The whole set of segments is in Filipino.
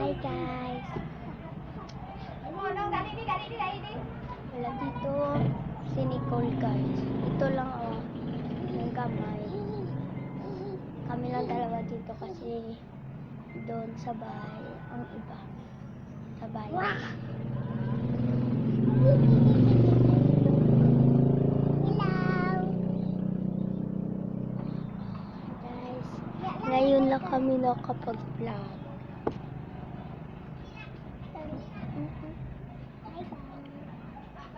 Hi guys. Wala dito si Nicole guys. Ito lang yung kamay. Kami lang dalawa dito kasi doon sa bahay ang iba. Sa bahay. Guys, ngayon lang kami nakapag-vlog.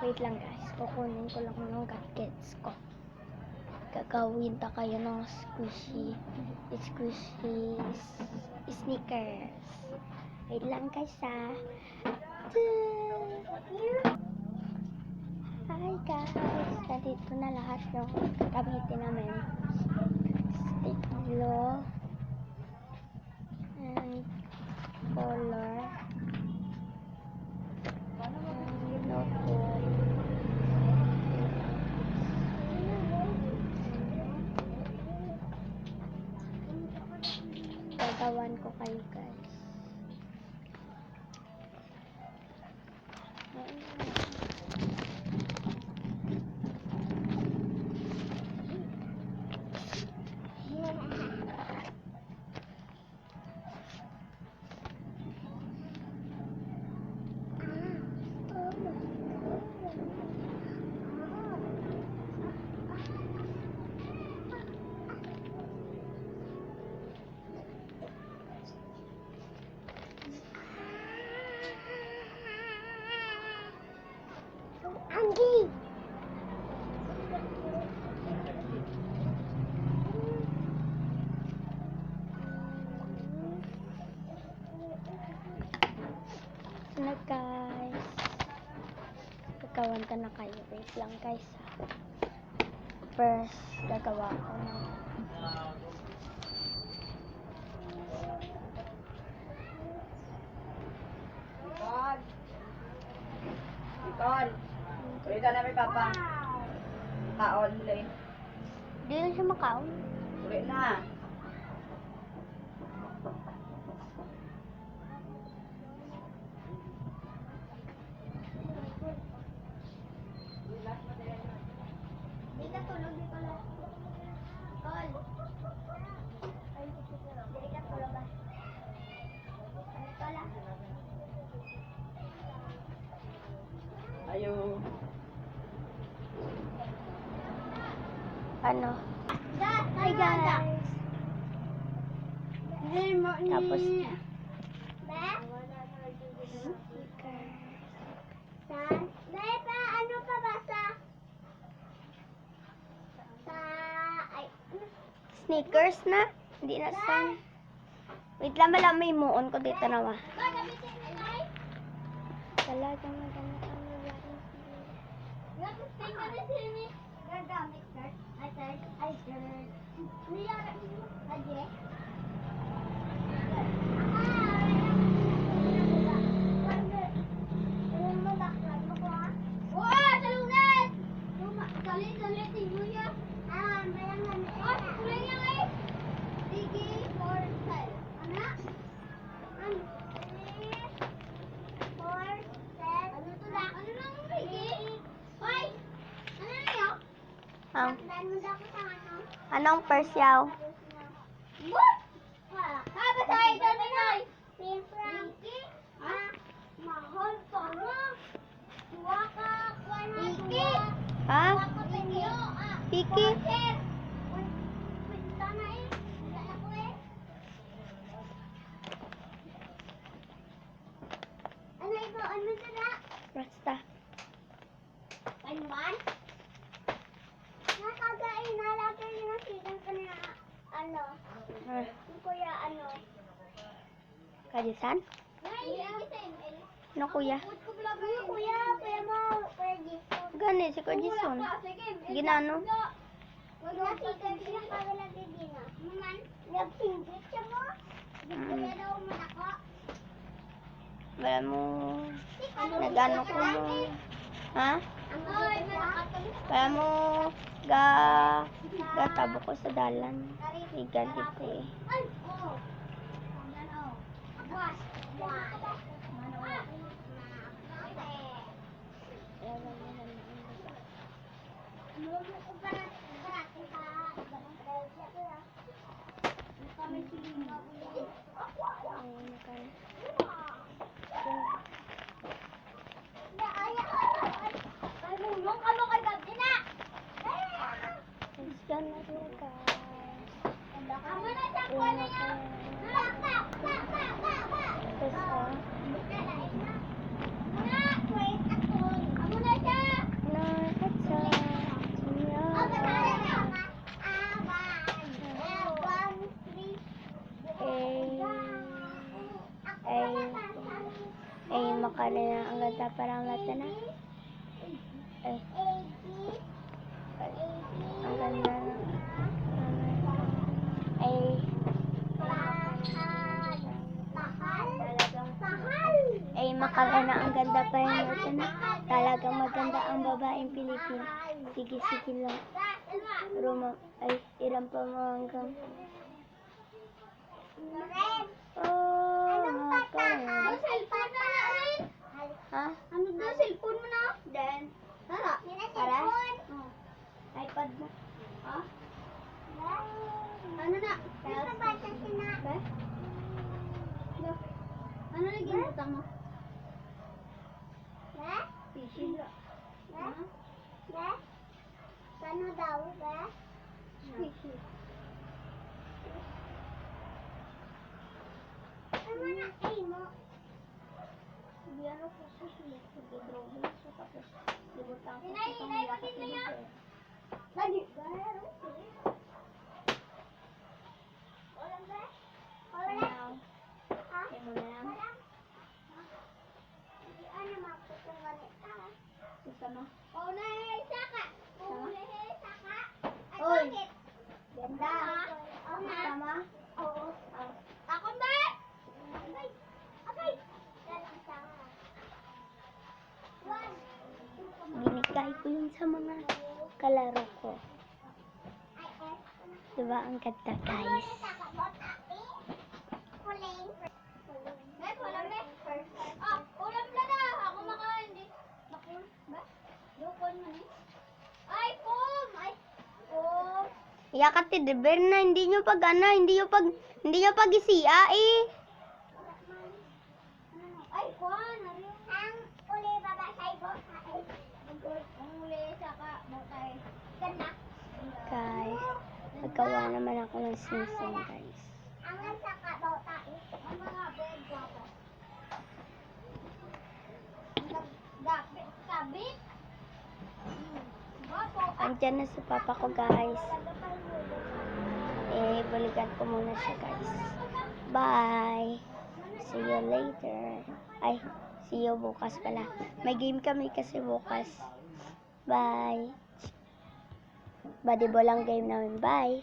Wait lang guys, kukunin ko lang yung gadgets ko. Gagawin ta kayo ng squishy sneakers. Wait lang guys ha. Hi guys, nandito na lahat yung gagamitin namin. Stiglo and color. Gagawan ko kayo guys. Anggi. Na guys. Gagawan ka na kayo. Wait lang guys ha. First, gagawa ko ng Nicole, ulit na namin papa. Kaon ulit. Hindi lang siya makaon. Ulit na. Hindi ka tulog, di ko lang. Call. Hindi ka tulog ba? Ito lang. Ayaw. Ano? Hi guys. Tapos ano pa ba sneakers na? Hindi na san. Wait lang, malam may muon ko dito naman. Talagang maganda ang lalaki. Anong persyaw? Ha? Piki? Basta. Nakagain na lagi yung sigang ko na ano. Kuya ano. Kadisan? No kuya? Kuya mo, kuya Jason. Gani si Kajison. Ginano? Nasigang siya para lagi din ah. Naman, nagsinggit siya mo. Kaya daw manako. Wala mo. Nagano ko mo. Ha? Ay, manakato. Wala mo. Gatabo ko sa dalan. Igadit eh. Ay, oo. Yan oh. Was. Scan na sila guys. Ay, makalina ang ganda parang lata na. Ay, ang ganda na. Ay, makalina ang ganda pa rin lata na. Talagang maganda ang babaeng Pilipino. Sige, sige lang. Ay, iram pa mo hanggang. Oh, makalina. Ha? Ano daw, cellphone mo na? Then, Tara. Tara. Oh. iPad mo. Ha? Ano na? Ano ba ito sina? Ano lagi yung utang mo? Fishing. Ano daw? Fishing. Ano na ay mo? Biyano ko sa sulit. Pag-drawing so tapos libutang ko. Inay, pagin na yan. Lagi. Garo. Wala ba? Wala. Ha? Kaya mo na lang. Wala. Hindi ano mapupungan ka. Gusto mo? Paulay, saka. Paulay, saka. Ay, Oy. bakit? Ganda. Oo nga. Tama? Oo. Ako ba? Abay. Abay. Dalang saka. One. Binigay ko yun sa mga kalaro ko. Ay, eh. Diba ang ganda guys? Saka, botati. Huling. Bet, walang bet. Ah, ulam na na. Ako makain di. Bakul. Ba? Dukon mo ni. Ay, pum. Ay, pum. Yakat ti Deber na hindi nyo hindi nyo pag isia eh. Ay, kuan. Ang uli baba sa ibo. Ang uli saka botay. Ganda. Guys, nagkawa naman ako ng singsing guys. Ang saka botay. Ang mga bed guwapo. Gapit. Kabit. Guwapo. Andyan na si papa ko guys. Eh, balikan ko muna siya guys. Bye! See you later. Ay, see you bukas pala. May game kami kasi bukas. Bye! Volleyball ang game namin. Bye!